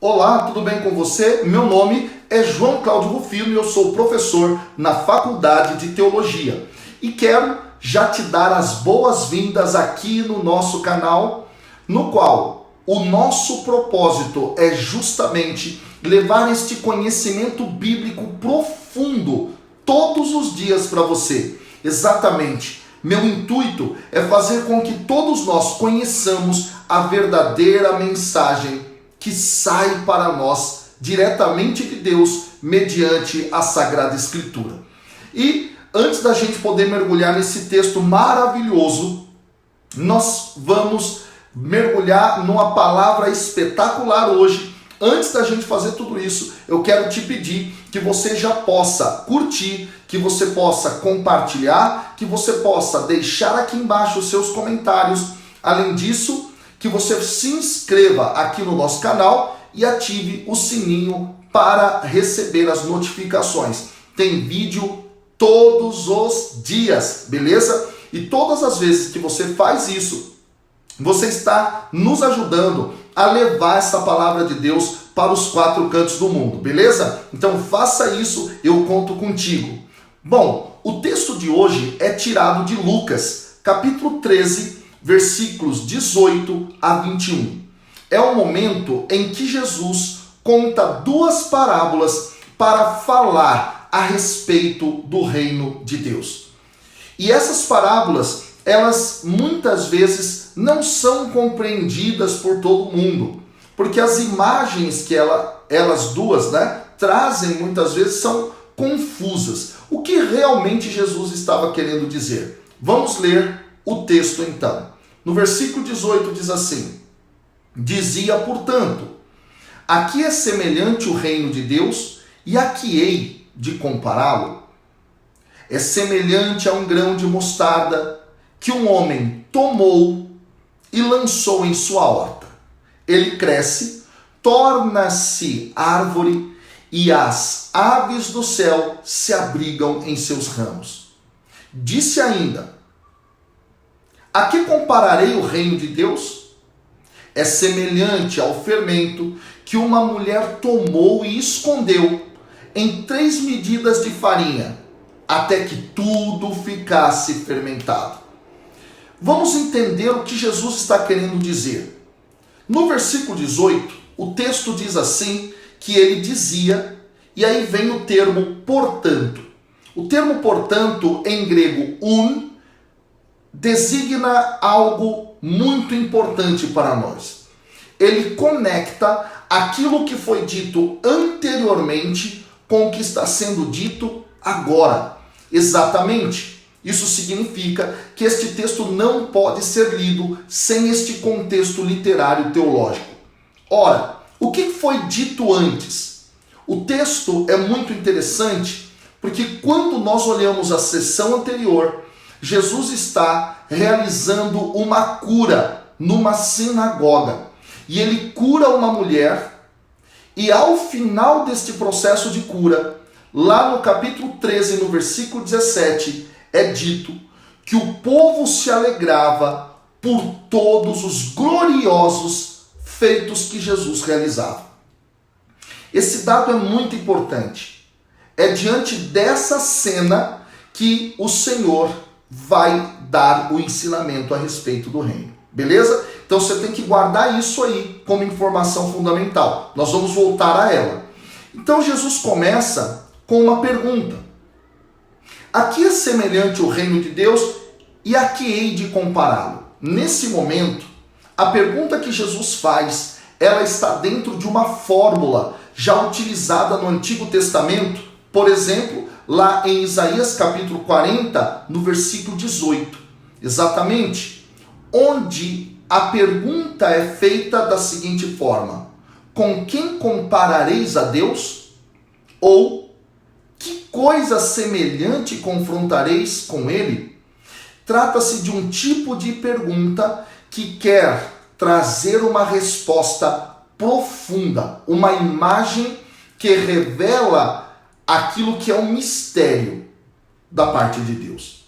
Olá, tudo bem com você? Meu nome é João Cláudio Rufino e eu sou professor na Faculdade de Teologia. E quero já te dar as boas-vindas aqui no nosso canal, no qual o nosso propósito é justamente levar este conhecimento bíblico profundo todos os dias para você. Exatamente. Meu intuito é fazer com que todos nós conheçamos a verdadeira mensagem que sai para nós diretamente de Deus mediante a Sagrada Escritura. E antes da gente poder mergulhar nesse texto maravilhoso, nós vamos mergulhar numa palavra espetacular hoje. Antes da gente fazer tudo isso, eu quero te pedir que você já possa curtir, que você possa compartilhar, que você possa deixar aqui embaixo os seus comentários. Além disso, que você se inscreva aqui no nosso canal e ative o sininho para receber as notificações. Tem vídeo todos os dias, beleza? E todas as vezes que você faz isso, você está nos ajudando a levar essa palavra de Deus para os quatro cantos do mundo, beleza? Então faça isso, eu conto contigo. Bom, o texto de hoje é tirado de Lucas, capítulo 13, versículos 18 a 21. É o momento em que Jesus conta duas parábolas para falar a respeito do reino de Deus. E essas parábolas, elas muitas vezes não são compreendidas por todo mundo, porque as imagens que elas duas, trazem muitas vezes são confusas. O que realmente Jesus estava querendo dizer? Vamos ler o texto então. No versículo 18 diz assim: dizia, portanto, a que é semelhante o reino de Deus e a que hei de compará-lo? É semelhante a um grão de mostarda que um homem tomou e lançou em sua horta. Ele cresce, torna-se árvore e as aves do céu se abrigam em seus ramos. Disse ainda: a que compararei o reino de Deus? É semelhante ao fermento que uma mulher tomou e escondeu em 3 medidas de farinha, até que tudo ficasse fermentado. Vamos entender o que Jesus está querendo dizer. No versículo 18, o texto diz assim, que ele dizia, e aí vem o termo portanto. O termo portanto, em grego, designa algo muito importante para nós. Ele conecta aquilo que foi dito anteriormente com o que está sendo dito agora. Exatamente. Isso significa que este texto não pode ser lido sem este contexto literário teológico. Ora, o que foi dito antes? O texto é muito interessante porque quando nós olhamos a sessão anterior, Jesus está realizando uma cura numa sinagoga. E ele cura uma mulher, e ao final deste processo de cura, lá no capítulo 13, no versículo 17, é dito que o povo se alegrava por todos os gloriosos feitos que Jesus realizava. Esse dado é muito importante. É diante dessa cena que o Senhor vai dar o ensinamento a respeito do reino. Beleza? Então você tem que guardar isso aí como informação fundamental. Nós vamos voltar a ela. Então Jesus começa com uma pergunta: a que é semelhante o reino de Deus e a que hei de compará-lo? Nesse momento, a pergunta que Jesus faz, ela está dentro de uma fórmula já utilizada no Antigo Testamento, por exemplo, lá em Isaías capítulo 40, no versículo 18. Exatamente, onde a pergunta é feita da seguinte forma: com quem comparareis a Deus? Ou que coisa semelhante confrontareis com ele? Trata-se de um tipo de pergunta que quer trazer uma resposta profunda, uma imagem que revela aquilo que é um mistério da parte de Deus.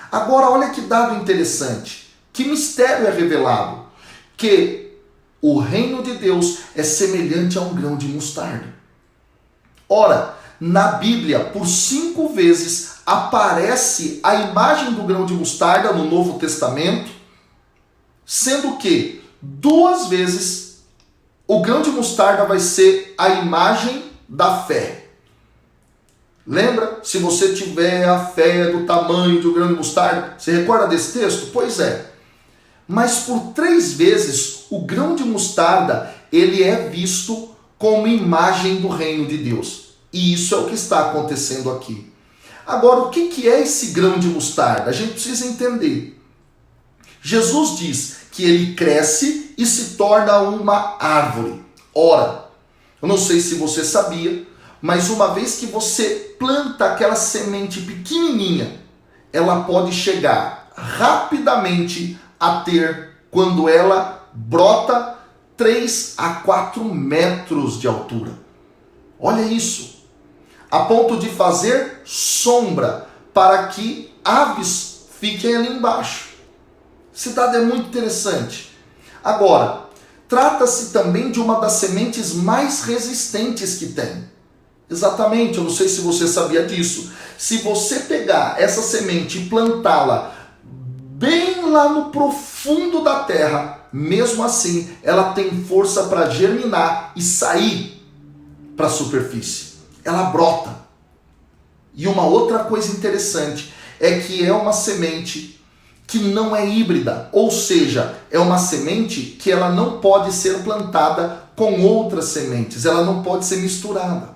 Agora, olha que dado interessante. Que mistério é revelado? Que o reino de Deus é semelhante a um grão de mostarda. Ora, na Bíblia, por 5 vezes aparece a imagem do grão de mostarda no Novo Testamento, sendo que 2 vezes o grão de mostarda vai ser a imagem da fé. Lembra? Se você tiver a fé do tamanho de um grão de mostarda, você recorda desse texto? Pois é. Mas por 3 vezes o grão de mostarda ele é visto como imagem do reino de Deus. E isso é o que está acontecendo aqui. Agora, o que é esse grão de mostarda? A gente precisa entender. Jesus diz que ele cresce e se torna uma árvore. Ora, eu não sei se você sabia, mas uma vez que você planta aquela semente pequenininha, ela pode chegar rapidamente a ter, quando ela brota, 3 a 4 metros de altura. Olha isso. A ponto de fazer sombra para que aves fiquem ali embaixo. Esse dado é muito interessante. Agora, trata-se também de uma das sementes mais resistentes que tem. Exatamente, eu não sei se você sabia disso. Se você pegar essa semente e plantá-la bem lá no profundo da terra, mesmo assim, ela tem força para germinar e sair para a superfície. Ela brota. E uma outra coisa interessante é que é uma semente que não é híbrida, ou seja, é uma semente que ela não pode ser plantada com outras sementes, ela não pode ser misturada.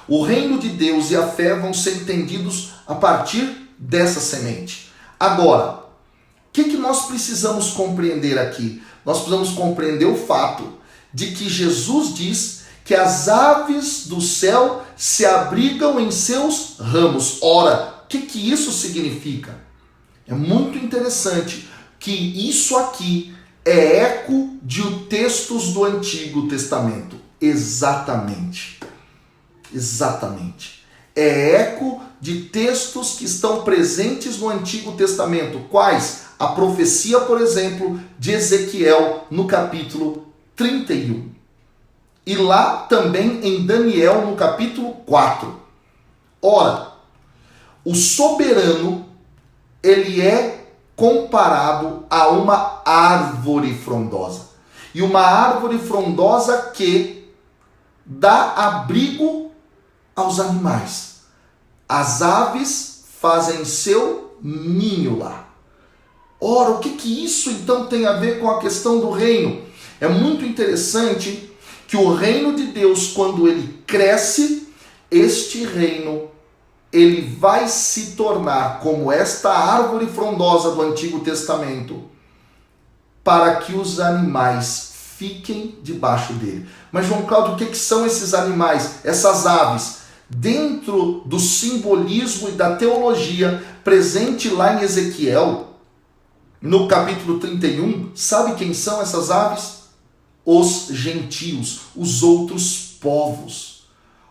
O reino de Deus e a fé vão ser entendidos a partir dessa semente. Agora, o que nós precisamos compreender aqui? Nós precisamos compreender o fato de que Jesus diz que as aves do céu se abrigam em seus ramos. Ora, o que isso significa? É muito interessante que isso aqui é eco de textos do Antigo Testamento. Exatamente. Exatamente. É eco de textos que estão presentes no Antigo Testamento. Quais? A profecia, por exemplo, de Ezequiel, no capítulo 31. E lá também em Daniel, no capítulo 4. Ora, o soberano, ele é comparado a uma árvore frondosa. E uma árvore frondosa que dá abrigo aos animais. As aves fazem seu ninho lá. Ora, o que isso então tem a ver com a questão do reino? É muito interessante que o reino de Deus, quando ele cresce, este reino, ele vai se tornar como esta árvore frondosa do Antigo Testamento, para que os animais fiquem debaixo dele. Mas, João Cláudio, o que são esses animais, essas aves? Dentro do simbolismo e da teologia presente lá em Ezequiel, no capítulo 31, sabe quem são essas aves? Os gentios, os outros povos.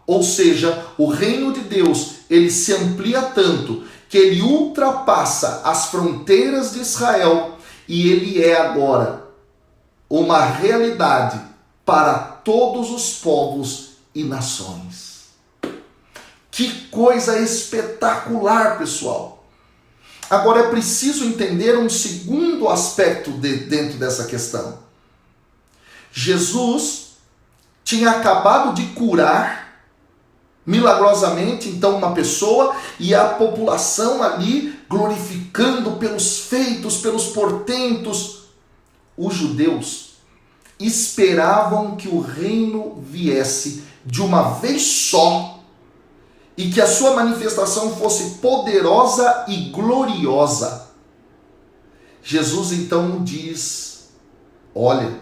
Ou seja, o reino de Deus, ele se amplia tanto que ele ultrapassa as fronteiras de Israel e ele é agora uma realidade para todos os povos e nações. Que coisa espetacular, pessoal! Agora é preciso entender um segundo aspecto dentro dessa questão. Jesus tinha acabado de curar milagrosamente então uma pessoa e a população ali glorificando pelos feitos, pelos portentos. Os judeus esperavam que o reino viesse de uma vez só e que a sua manifestação fosse poderosa e gloriosa. Jesus então diz: olha,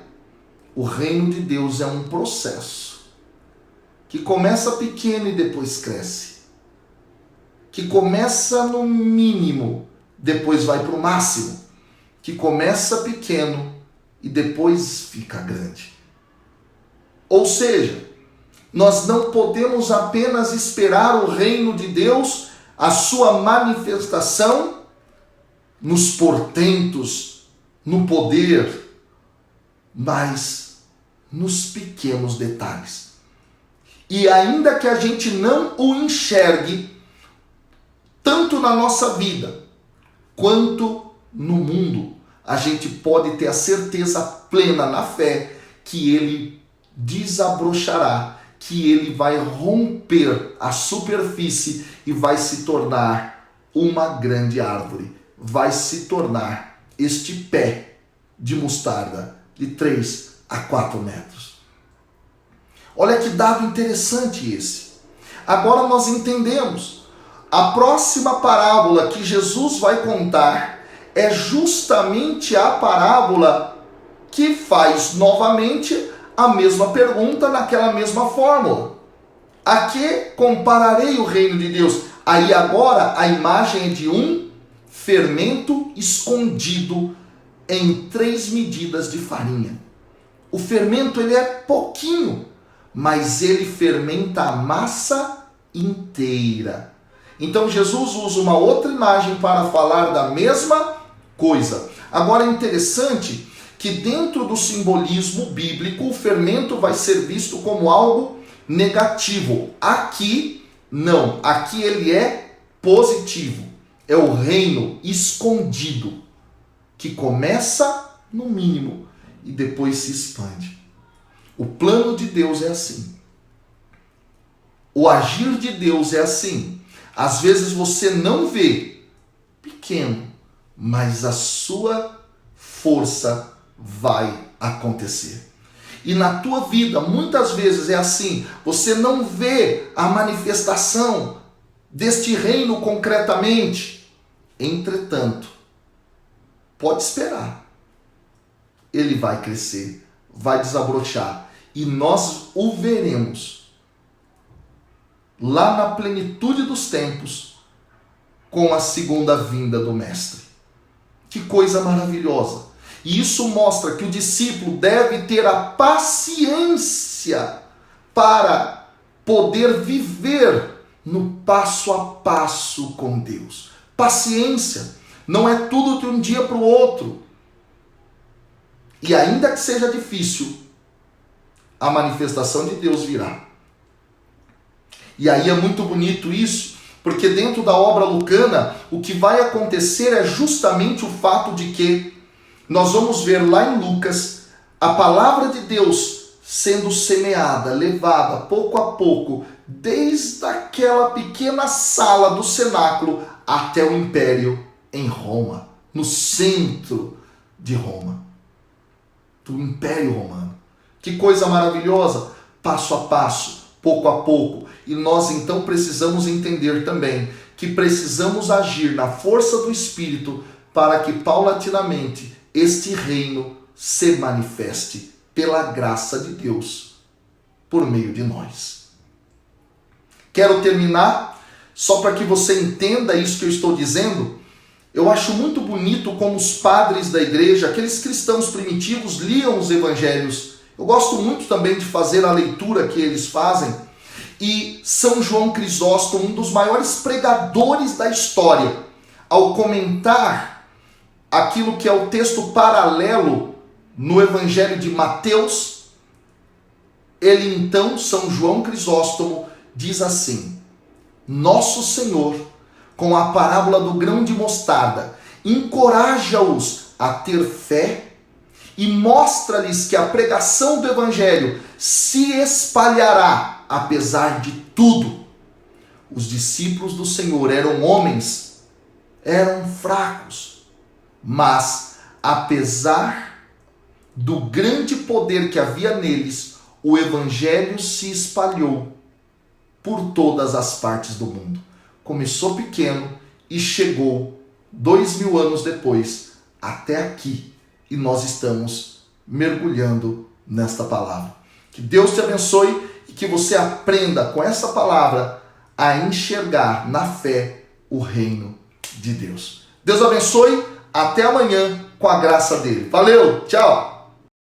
o reino de Deus é um processo que começa pequeno e depois cresce. Que começa no mínimo, depois vai para o máximo. Que começa pequeno e depois fica grande. Ou seja, nós não podemos apenas esperar o reino de Deus, a sua manifestação nos portentos, no poder, mas nos pequenos detalhes. E ainda que a gente não o enxergue, tanto na nossa vida quanto no mundo, a gente pode ter a certeza plena na fé que ele desabrochará, que ele vai romper a superfície e vai se tornar uma grande árvore. Vai se tornar este pé de mostarda de 3 a 4 metros. Olha que dado interessante esse. Agora nós entendemos. A próxima parábola que Jesus vai contar é justamente a parábola que faz novamente a mesma pergunta naquela mesma fórmula. A que compararei o reino de Deus? Aí agora a imagem é de um fermento escondido em 3 medidas de farinha. O fermento ele é pouquinho, mas ele fermenta a massa inteira. Então Jesus usa uma outra imagem para falar da mesma coisa. Agora é interessante que dentro do simbolismo bíblico o fermento vai ser visto como algo negativo. Aqui não, aqui ele é positivo. É o reino escondido que começa no mínimo e depois se expande. O plano de Deus é assim. O agir de Deus é assim. Às vezes você não vê, pequeno, mas a sua força vai acontecer. E na tua vida, muitas vezes é assim, você não vê a manifestação deste reino concretamente. Entretanto, pode esperar. Ele vai crescer, vai desabrochar e nós o veremos lá na plenitude dos tempos, com a segunda vinda do Mestre. Que coisa maravilhosa! E isso mostra que o discípulo deve ter a paciência para poder viver no passo a passo com Deus. Paciência não é tudo de um dia para o outro. E ainda que seja difícil, a manifestação de Deus virá. E aí é muito bonito isso, porque dentro da obra lucana, o que vai acontecer é justamente o fato de que nós vamos ver lá em Lucas a palavra de Deus sendo semeada, levada pouco a pouco, desde aquela pequena sala do cenáculo até o império em Roma, no centro de Roma, do Império Romano. Que coisa maravilhosa, passo a passo, pouco a pouco. E nós então precisamos entender também que precisamos agir na força do Espírito para que paulatinamente este reino se manifeste pela graça de Deus por meio de nós. Quero terminar, só para que você entenda isso que eu estou dizendo. Eu acho muito bonito como os padres da igreja, aqueles cristãos primitivos, liam os evangelhos. Eu gosto muito também de fazer a leitura que eles fazem. E São João Crisóstomo, um dos maiores pregadores da história, ao comentar aquilo que é o texto paralelo no Evangelho de Mateus, ele então, São João Crisóstomo, diz assim: Nosso Senhor, com a parábola do grão de mostarda, encoraja-os a ter fé e mostra-lhes que a pregação do Evangelho se espalhará apesar de tudo. Os discípulos do Senhor eram homens, eram fracos, mas apesar do grande poder que havia neles, o Evangelho se espalhou por todas as partes do mundo. Começou pequeno e chegou 2000 anos depois até aqui, e nós estamos mergulhando nesta palavra. Que Deus te abençoe e que você aprenda com essa palavra a enxergar na fé o reino de Deus. Deus abençoe, até amanhã com a graça dele. Valeu, tchau!